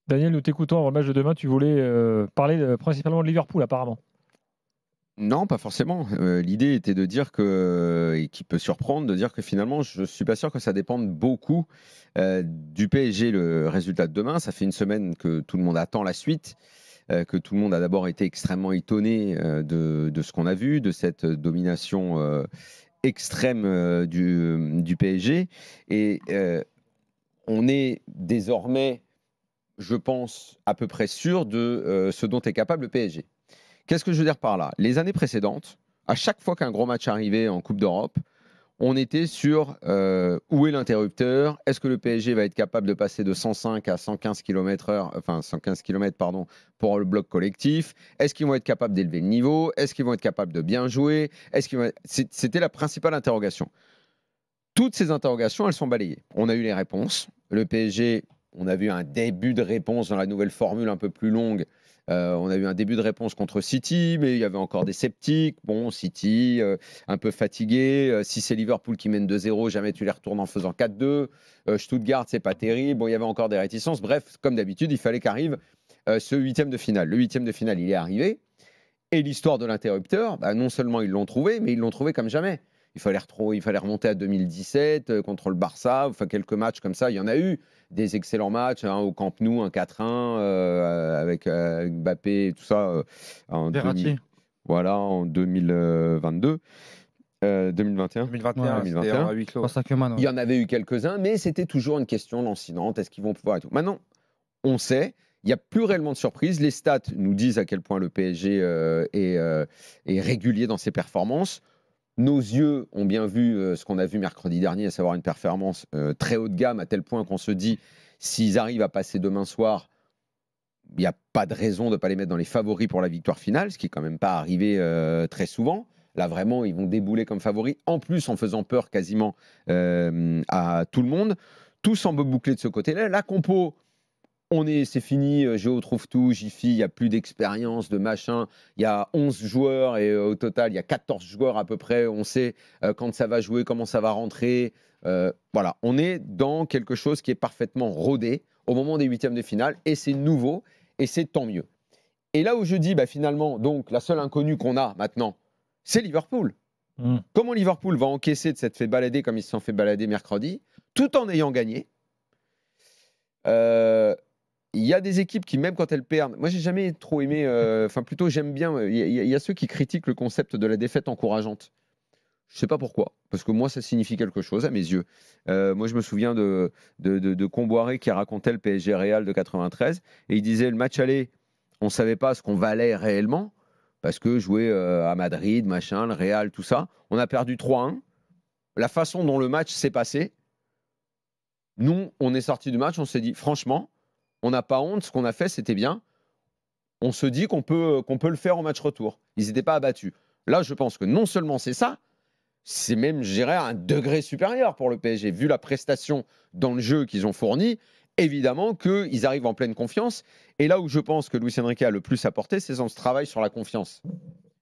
Daniel, nous t'écoutons avant le match de demain. Tu voulais parler principalement de Liverpool, apparemment. Non, pas forcément. L'idée était de dire que, et qui peut surprendre, de dire que finalement, je ne suis pas sûr que ça dépende beaucoup du PSG, le résultat de demain. Ça fait une semaine que tout le monde attend la suite, que tout le monde a d'abord été extrêmement étonné de ce qu'on a vu, de cette domination extrême du PSG. Et on est désormais, je pense, à peu près sûr de ce dont est capable le PSG. Qu'est-ce que je veux dire par là? Les années précédentes, à chaque fois qu'un gros match arrivait en Coupe d'Europe, on était sur où est l'interrupteur? Est-ce que le PSG va être capable de passer de 105 à 115 km/h, enfin 115 km pardon, pour le bloc collectif? Est-ce qu'ils vont être capables d'élever le niveau? Est-ce qu'ils vont être capables de bien jouer? C'était la principale interrogation. Toutes ces interrogations, elles sont balayées. On a eu les réponses. Le PSG, on a vu un début de réponse dans la nouvelle formule un peu plus longue. On a eu un début de réponse contre City, mais il y avait encore des sceptiques. Bon, City, un peu fatigué. Si c'est Liverpool qui mène 2-0, jamais tu les retournes en faisant 4-2. Stuttgart, c'est pas terrible. Bon, il y avait encore des réticences. Bref, comme d'habitude, il fallait qu'arrive ce huitième de finale. Le huitième de finale, il est arrivé. Et l'histoire de l'interrupteur, bah, non seulement ils l'ont trouvé, mais ils l'ont trouvé comme jamais. Il fallait remonter à 2017 contre le Barça, enfin quelques matchs comme ça. Il y en a eu des excellents matchs hein, au Camp Nou, un 4-1 avec Mbappé et tout ça Verratti. voilà, en 2022. 2021. 2021, 2021. c'était à huis clos. Pas Sackeman, ouais. Il y en avait eu quelques-uns, mais c'était toujours une question lancinante. Est-ce qu'ils vont pouvoir et tout. Maintenant, on sait, il n'y a plus réellement de surprise. Les stats nous disent à quel point le PSG est régulier dans ses performances. Nos yeux ont bien vu ce qu'on a vu mercredi dernier, à savoir une performance très haut de gamme, à tel point qu'on se dit, s'ils arrivent à passer demain soir, il n'y a pas de raison de ne pas les mettre dans les favoris pour la victoire finale, ce qui n'est quand même pas arrivé très souvent. Là, vraiment, ils vont débouler comme favoris, en plus en faisant peur quasiment à tout le monde. Tout semble boucler de ce côté-là. La compo, c'est fini, Géo trouve tout, Jiffy, il n'y a plus d'expérience, de machin. Il y a 11 joueurs et au total, il y a 14 joueurs à peu près. On sait quand ça va jouer, comment ça va rentrer. Voilà, on est dans quelque chose qui est parfaitement rodé au moment des huitièmes de finale et c'est nouveau et c'est tant mieux. Et là où je dis, bah, finalement, donc la seule inconnue qu'on a maintenant, c'est Liverpool. Comment Liverpool va encaisser de s'être fait balader comme ils se sont fait balader mercredi, tout en ayant gagné il y a des équipes qui, même quand elles perdent, moi j'ai jamais trop aimé, enfin plutôt j'aime bien, il y a ceux qui critiquent le concept de la défaite encourageante. Je sais pas pourquoi, parce que moi ça signifie quelque chose à mes yeux. Moi je me souviens de Comboiré qui racontait le PSG Real de 93 et il disait le match aller, on savait pas ce qu'on valait réellement parce que jouer à Madrid, machin, le Real, tout ça, on a perdu 3-1. La façon dont le match s'est passé, nous on est sorti du match, on s'est dit franchement, on n'a pas honte, ce qu'on a fait c'était bien. On se dit qu'on peut le faire au match retour. Ils n'étaient pas abattus. Là, je pense que non seulement c'est ça, c'est même, je dirais, un degré supérieur pour le PSG. Vu la prestation dans le jeu qu'ils ont fourni, évidemment qu'ils arrivent en pleine confiance. Et là où je pense que Luis Enrique a le plus apporté, c'est dans ce travail sur la confiance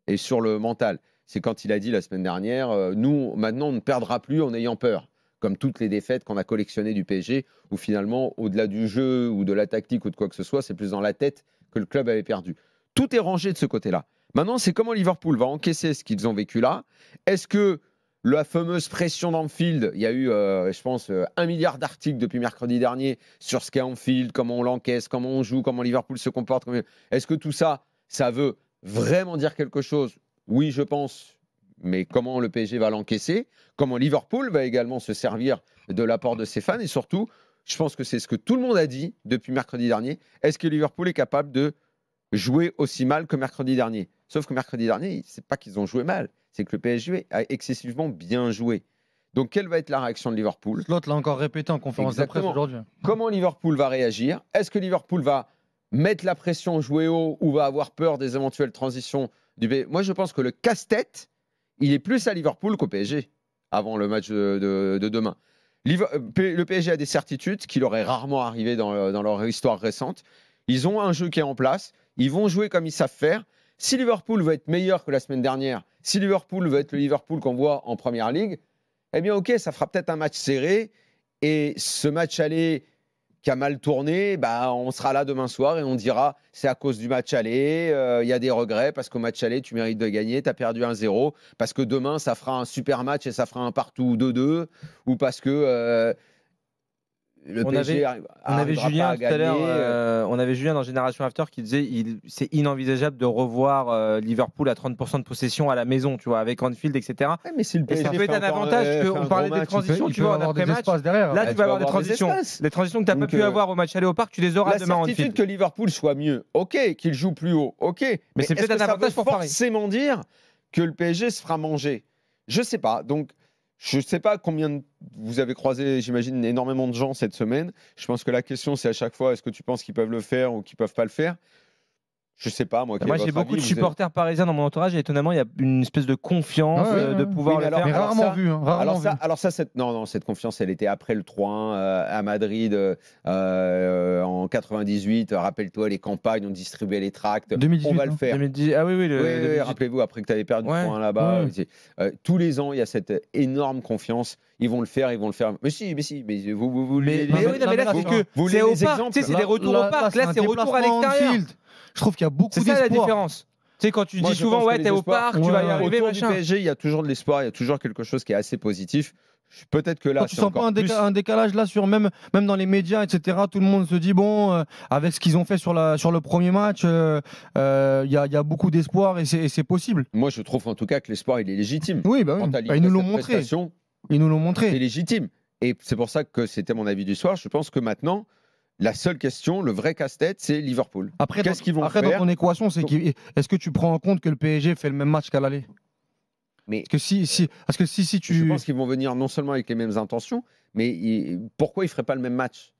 et sur le mental. C'est quand il a dit la semaine dernière, nous, maintenant, on ne perdra plus en ayant peur. Comme toutes les défaites qu'on a collectionnées du PSG, où finalement, au-delà du jeu ou de la tactique ou de quoi que ce soit, c'est plus dans la tête que le club avait perdu. Tout est rangé de ce côté-là. Maintenant, c'est comment Liverpool va encaisser ce qu'ils ont vécu là. Est-ce que la fameuse pression d'Anfield, il y a eu, je pense, 1 milliard d'articles depuis mercredi dernier sur ce qu'est Anfield, comment on l'encaisse, comment on joue, comment Liverpool se comporte. Est-ce que tout ça, ça veut vraiment dire quelque chose? Oui, je pense. Mais comment le PSG va l'encaisser? Comment Liverpool va également se servir de l'apport de ses fans? Et surtout, je pense que c'est ce que tout le monde a dit depuis mercredi dernier. Est-ce que Liverpool est capable de jouer aussi mal que mercredi dernier? Sauf que mercredi dernier, c'est pas qu'ils ont joué mal, c'est que le PSG a excessivement bien joué. Donc, quelle va être la réaction de Liverpool? L'autre l'a encore répété en conférence de presse aujourd'hui. Comment Liverpool va réagir? Est-ce que Liverpool va mettre la pression, jouer haut ou va avoir peur des éventuelles transitions du PSG? Moi, je pense que le casse-tête, il est plus à Liverpool qu'au PSG avant le match de demain. Le PSG a des certitudes qui leur est rarement arrivé dans leur histoire récente. Ils ont un jeu qui est en place. Ils vont jouer comme ils savent faire. Si Liverpool veut être meilleur que la semaine dernière, si Liverpool veut être le Liverpool qu'on voit en Première Ligue, eh bien ok, ça fera peut-être un match serré. Et ce match aller qui a mal tourné, bah, on sera là demain soir et on dira c'est à cause du match aller, il y a des regrets parce qu'au match aller, tu mérites de gagner, tu as perdu 1-0, parce que demain, ça fera un super match et ça fera un partout 2-2, ou parce que le PSG on avait arrivera Julien pas à tout à l'heure, gagner. on avait Julien dans Génération After qui disait c'est inenvisageable de revoir Liverpool à 30% de possession à la maison, tu vois, avec Anfield, etc. Ouais, mais si le Et PSG ça peut être fait un encore, avantage fait qu'on un parlait gros des match, transitions, Il tu peut vois, en avoir des après-match. espaces derrière. Là, tu tu vas avoir des des transitions. espaces. Les transitions que tu n'as pas Donc, pu avoir au match aller au parc, tu les auras La demain en certitude Anfield. que Liverpool soit mieux, ok, qu'il joue plus haut, ok. Mais c'est est-ce peut-être que un ça avantage veut pour Paris. forcément dire que le PSG se fera manger? Je sais pas. Donc, je sais pas combien vous avez croisé, j'imagine, énormément de gens cette semaine. Je pense que la question, c'est à chaque fois, est-ce que tu penses qu'ils peuvent le faire ou qu'ils peuvent pas le faire? Je sais pas, moi. Moi, j'ai beaucoup de supporters parisiens dans mon entourage et étonnamment, il y a une espèce de confiance de pouvoir le faire. Mais rarement vu. Alors ça, cette confiance, elle était après le 3-1 à Madrid en 98. Rappelle-toi les campagnes, on distribuait les tracts. 2018, on va le faire. 2010, ah oui, Oui, rappelez-vous, après que tu avais perdu 3-1 là-bas. Tous les ans, il y a cette énorme confiance. Ils vont le faire. Mais si. Mais vous mais là, c'est que c'est au parc. C'est des retours au parc. Là, c'est retour à l'extérieur. Je trouve qu'il y a beaucoup d'espoir. C'est ça la différence. Tu sais, quand tu dis souvent, ouais, t'es au parc, tu vas y arriver, autour machin. du PSG, il y a toujours de l'espoir, il y a toujours quelque chose qui est assez positif. Peut-être que là, tu sens pas un décalage là sur même dans les médias, etc. Tout le monde se dit bon, avec ce qu'ils ont fait sur le premier match, il y a beaucoup d'espoir et c'est possible. Moi, je trouve en tout cas que l'espoir il est légitime. Oui, bah oui. Ils nous l'ont montré. Ils nous l'ont montré. C'est légitime. Et c'est pour ça que c'était mon avis du soir. Je pense que maintenant, la seule question, le vrai casse-tête, c'est Liverpool. Qu'est-ce qu'ils vont faire dans ton équation, c'est est-ce que tu prends en compte que le PSG fait le même match qu'à l'aller? Mais parce que si tu... Je pense qu'ils vont venir non seulement avec les mêmes intentions, mais pourquoi ils ne feraient pas le même match?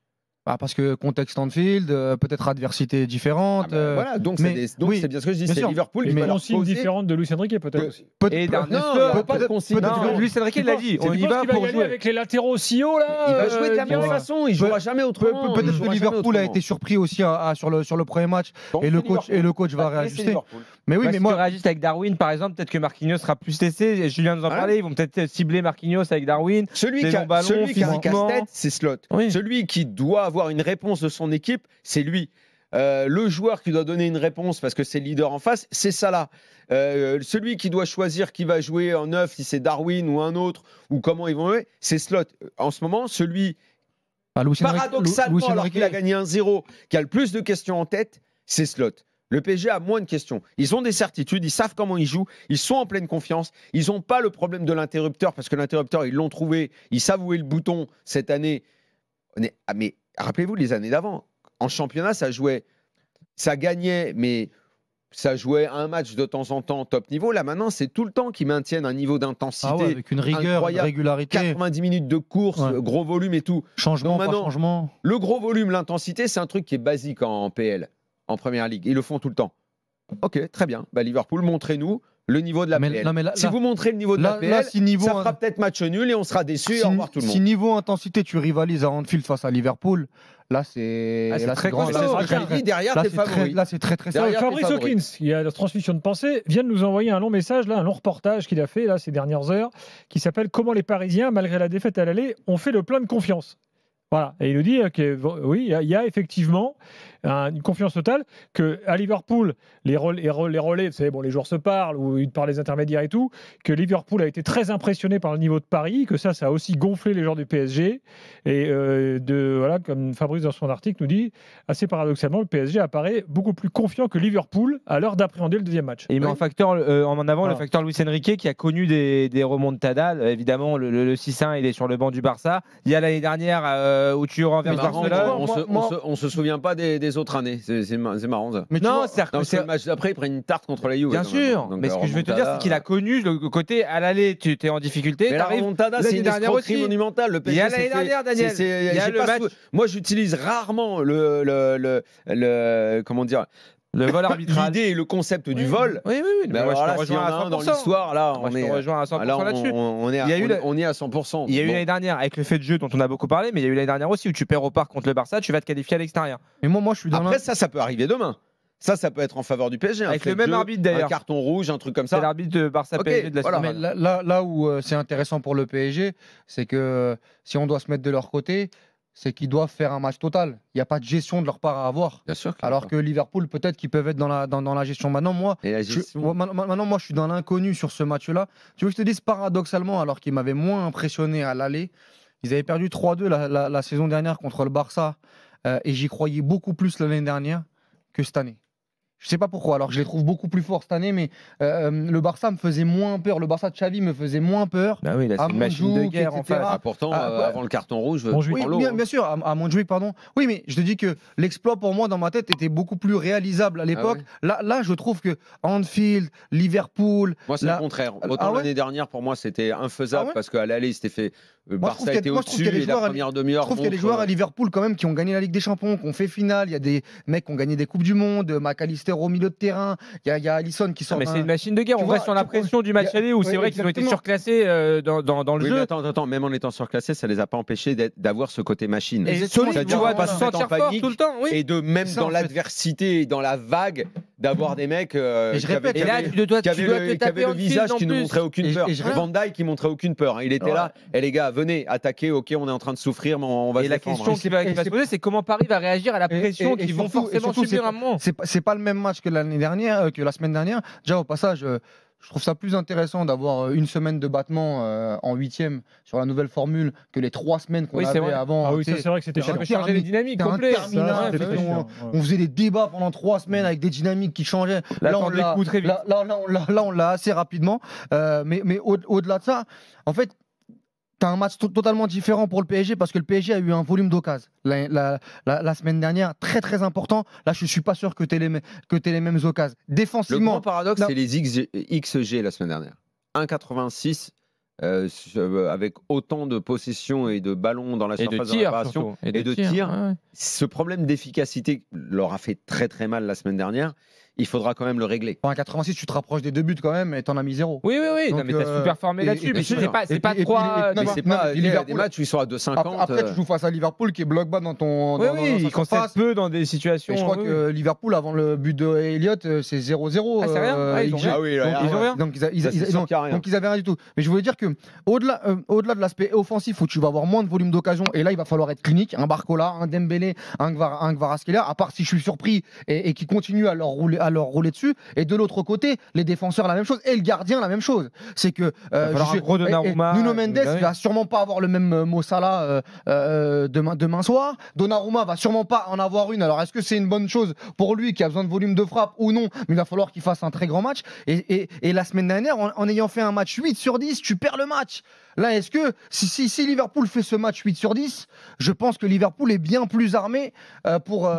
Parce que contexte Anfield, peut-être adversité différente. Voilà, donc c'est bien ce que je dis. C'est Liverpool qui va leur consigne différente de Luis Enrique peut-être aussi. Et pas de consigne. Luis Enrique l'a dit. On y va pour jouer avec les latéraux aussi hauts là. Il va jouer de la même façon. Il jouera jamais autrement. Peut-être que Liverpool a été surpris aussi sur le premier match et le coach va réajuster. Mais oui, mais moi réagisse avec Darwin par exemple, peut-être que Marquinhos sera plus testé. Julien nous en parlait. Ils vont peut-être cibler Marquinhos avec Darwin. Celui qui a un casse-tête, c'est Slot. Celui qui doit avoir une réponse de son équipe, c'est lui. Le joueur qui doit donner une réponse parce que c'est le leader en face, c'est Salah. Celui qui doit choisir qui va jouer en neuf, si c'est Darwin ou un autre, ou comment ils vont jouer, c'est Slot. En ce moment, celui, paradoxalement, alors qu'il a gagné 1-0, qui a le plus de questions en tête, c'est Slot. Le PSG a moins de questions. Ils ont des certitudes, ils savent comment ils jouent, ils sont en pleine confiance. Ils n'ont pas le problème de l'interrupteur parce que l'interrupteur, ils l'ont trouvé. Ils savent où est le bouton cette année. Mais rappelez-vous les années d'avant. En championnat, ça gagnait, mais ça jouait un match de temps en temps top niveau. Là, maintenant, c'est tout le temps qu'ils maintiennent un niveau d'intensité avec une rigueur, une régularité. 90 minutes de course, gros volume et tout. Changement, pas changement. Le gros volume, l'intensité, c'est un truc qui est basique en PL, en Première Ligue. Ils le font tout le temps. Ok, très bien. Liverpool, montrez-nous le niveau de la PL. Si vous montrez le niveau de la PL, ça fera peut-être match nul et on sera déçus et au revoir tout le monde. Si niveau intensité, tu rivalises à Anfield face à Liverpool, là c'est très grand. Derrière, t'es favori. Là, c'est très sérieux. Fabrice Hawkins, il a la transmission de pensée, vient de nous envoyer un long message, là, un long reportage qu'il a fait là, ces dernières heures, qui s'appelle « Comment les Parisiens, malgré la défaite à l'aller, ont fait le plein de confiance ». Voilà. Et il nous dit que oui, il y a effectivement une confiance totale qu'à Liverpool, les relais, vous savez, bon, les joueurs se parlent ou ils parlent des intermédiaires et tout, que Liverpool a été très impressionné par le niveau de Paris, que ça a aussi gonflé les joueurs du PSG. Et voilà, comme Fabrice dans son article nous dit, assez paradoxalement, le PSG apparaît beaucoup plus confiant que Liverpool à l'heure d'appréhender le deuxième match. Et il met en avant le facteur Luis Enrique qui a connu des remontadas. Évidemment, le 6-1, il est sur le banc du Barça. Il y a l'année dernière où tu renverses Barcelone. On se souvient pas des autres années. C'est marrant ça. Mais non, c'est le match d'après, ils prennent une tarte contre la Juve. Bien sûr. Donc, mais ce que je veux te dire, c'est qu'il a connu le côté à l'aller, tu es en difficulté. Mais la remontada, c'est une escroquerie monumentale. Il y a l'année dernière, Daniel. Il y a le match. Moi, j'utilise rarement comment dire. Le vol arbitral. L'idée et le concept du vol. Oui. Mais moi, je te rejoins à 100%. Dans l'histoire, là, on est à 100% là-dessus. On est à 100%. Il y a eu l'année dernière avec le fait de jeu dont on a beaucoup parlé, mais il y a eu l'année dernière aussi où tu perds au parc contre le Barça, tu vas te qualifier à l'extérieur. Mais moi, je suis dans Après, ça peut arriver demain. Ça peut être en faveur du PSG. Avec le même arbitre d'ailleurs. Un carton rouge, un truc comme ça. C'est l'arbitre de Barça-PSG de la semaine. Là où c'est intéressant pour le PSG, c'est que si on doit se mettre de leur côté, c'est qu'ils doivent faire un match total. Il n'y a pas de gestion de leur part à avoir. Bien sûr. Alors que Liverpool, peut-être qu'ils peuvent être dans la gestion. Maintenant, moi, Et la je, gestion. maintenant, moi, je suis dans l'inconnu sur ce match-là. Tu veux que je te dise paradoxalement, alors qu'ils m'avaient moins impressionné à l'aller, ils avaient perdu 3-2 la saison dernière contre le Barça. Et j'y croyais beaucoup plus l'année dernière que cette année. Je sais pas pourquoi. Alors que je les trouve beaucoup plus forts cette année, mais le Barça me faisait moins peur. Le Barça de Xavi me faisait moins peur. Ah oui, là, c'est une machine de guerre en etc. face. Pourtant, avant le carton rouge, Montjuïc. Oui, prends l'eau, bien sûr, à Montjuïc, pardon. Oui, mais je te dis que l'exploit pour moi dans ma tête était beaucoup plus réalisable à l'époque. Là, je trouve que Anfield, Liverpool. Moi, c'est le contraire. Autant l'année dernière, pour moi, c'était infaisable parce qu'à l'aller, il s'était fait. Barça était au-dessus et la première demi-heure. Je trouve qu'il y a des joueurs à Liverpool quand même qui ont gagné la Ligue des Champions, qui ont fait finale. Il y a des mecs qui ont gagné des Coupes du Monde, McAllister au milieu de terrain. Il y a Alisson qui sort. Mais c'est une machine de guerre. On reste sur la pression du match aller où c'est vrai qu'ils ont été surclassés dans le jeu. Mais attends, même en étant surclassés, ça les a pas empêchés d'avoir ce côté machine. Et solide, tu vois, pas se sentir fort tout le temps. Et de même dans l'adversité et dans la vague, d'avoir des mecs qui avaient le visage qui ne montrait aucune peur. Van Dijk qui montrait aucune peur. Il était là. Et les gars, venez attaquer. Ok, on est en train de souffrir, mais on va se défendre. Et la question qui va se poser, c'est comment Paris va réagir à la pression qu'ils vont forcément subir un moment. C'est pas le même match que l'année dernière, que la semaine dernière. Déjà au passage, je trouve ça plus intéressant d'avoir une semaine de battement en 8e sur la nouvelle formule que les 3 semaines qu'on avait avant. Ah oui, ça c'est vrai que c'était chiant. Changer les dynamiques complètes. On faisait des débats pendant 3 semaines avec des dynamiques qui changeaient. Là, on l'a assez rapidement. Mais au-delà de ça, en fait, t'as un match totalement différent pour le PSG parce que le PSG a eu un volume d'occasion la semaine dernière très très important. Là, je suis pas sûr que t'aies les mêmes occasions. Défensivement, le grand paradoxe, c'est les XG la semaine dernière. 1,86 avec autant de possession et de ballons dans la surface de réparation et de tir. Ouais. Ce problème d'efficacité leur a fait très très mal la semaine dernière. Il faudra quand même le régler. En 86, tu te rapproches des 2 buts quand même et t'en as mis 0. Oui. Donc, non, mais t'as super formé là-dessus. Mais c'est pas 3. Il y a des matchs où ils sont à 2,50. Après, tu joues face à Liverpool qui est bloc bas dans ton. Oui, il concède peu dans des situations. Et je crois que Liverpool, avant le but de Elliott, c'est 0-0. Ah, c'est rien. Ils ont rien. Donc ils avaient rien du tout. Mais je voulais dire que au-delà de l'aspect offensif où tu vas avoir moins de volume d'occasion, et là, il va falloir être clinique. Un Barcola, un Dembélé, un Kvaratskhelia, à part si je suis surpris et qui continue à leur rouler dessus. Et de l'autre côté, les défenseurs, la même chose. Et le gardien, la même chose. C'est que Nuno Mendes va sûrement pas avoir le même Mo Salah demain soir. Donnarumma va sûrement pas en avoir une. Alors, est-ce que c'est une bonne chose pour lui qui a besoin de volume de frappe ou non? Mais il va falloir qu'il fasse un très grand match. Et la semaine dernière, en ayant fait un match 8 sur 10, tu perds le match. Là, est-ce que si Liverpool fait ce match 8 sur 10, je pense que Liverpool est bien plus armé pour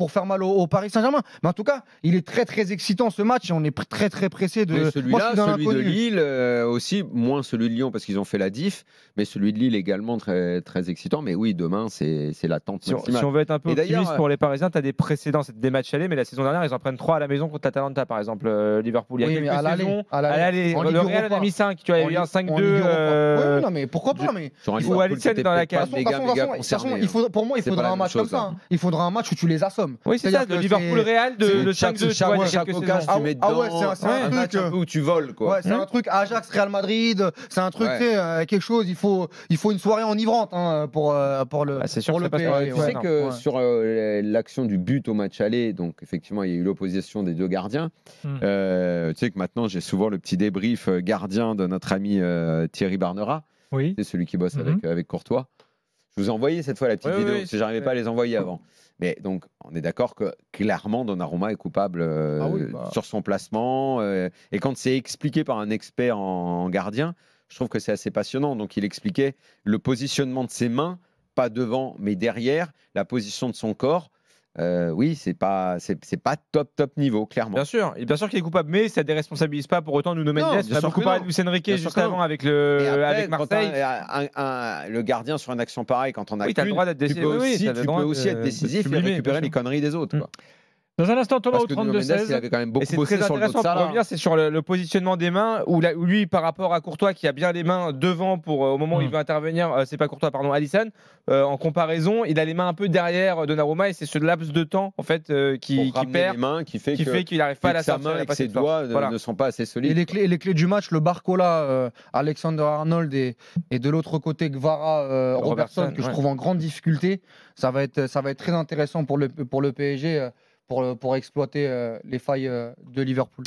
faire mal au Paris Saint-Germain. Mais en tout cas, il est très très excitant ce match et on est très très pressé de. Celui de Lille aussi, moins celui de Lyon parce qu'ils ont fait la diff, mais celui de Lille également très très excitant. Mais oui, demain c'est l'attente maximale. Si on veut être un peu optimiste pour les Parisiens, tu as des précédents, des matchs allés, mais la saison dernière ils en prennent 3 à la maison contre l'Atalanta par exemple. Liverpool, il y a quelques saisons. À l'aller, le Real en a mis 5. Tu as eu un 5-2. Oui, non, mais pourquoi pas, mais il faut aller dans la case. Pour moi, il faudra un match comme ça. Il faudra un match où tu les assommes. Oui, c'est ça, de Liverpool-Real, le 5-2, chaque occasion, tu mets dedans. C'est un truc où tu voles, quoi. C'est un truc Ajax-Real Madrid, c'est un truc, quelque chose, il faut une soirée enivrante pour le PSG. Tu sais que sur l'action du but au match aller, donc effectivement, il y a eu l'opposition des 2 gardiens. Tu sais que maintenant, j'ai souvent le petit débrief gardien de notre ami Thierry Barnera. Oui. C'est celui qui bosse avec Courtois. Je vous ai envoyé cette fois la petite vidéo parce que j'arrivais pas à les envoyer avant. Mais donc, on est d'accord que clairement Donnarumma est coupable sur son placement. Et quand c'est expliqué par un expert en gardien, je trouve que c'est assez passionnant. Donc, il expliquait le positionnement de ses mains, pas devant, mais derrière, la position de son corps. Oui, c'est pas top niveau, clairement. Bien sûr qu'il est coupable, mais ça ne déresponsabilise pas pour autant Nuno Mendes. On a beaucoup parlé de Luis Enrique juste avant avec Marseille. Le gardien sur une action pareille, quand on a le droit d'être décisif. Tu peux aussi être décisif et récupérer les conneries des autres. Dans un instant, Thomas, Parce au que Nuno Mendes, 32-16. il avait quand même beaucoup c'est bossé très sur le dos de intéressant Salah. pour revenir, c'est sur le positionnement des mains où lui par rapport à Courtois qui a bien les mains devant pour au moment où il veut intervenir, c'est pas Courtois pardon, Alisson, en comparaison, il a les mains un peu derrière Donnarumma et c'est ce laps de temps en fait qui perd les mains, qui fait qu'il n'arrive pas à la sa sortir main et que ses doigts ne sont pas assez solides. Et les clés du match, le Barcola, Alexander Arnold et de l'autre côté Gvara, Robertson que je trouve en grande difficulté, ça va être très intéressant pour le PSG. Pour exploiter les failles de Liverpool.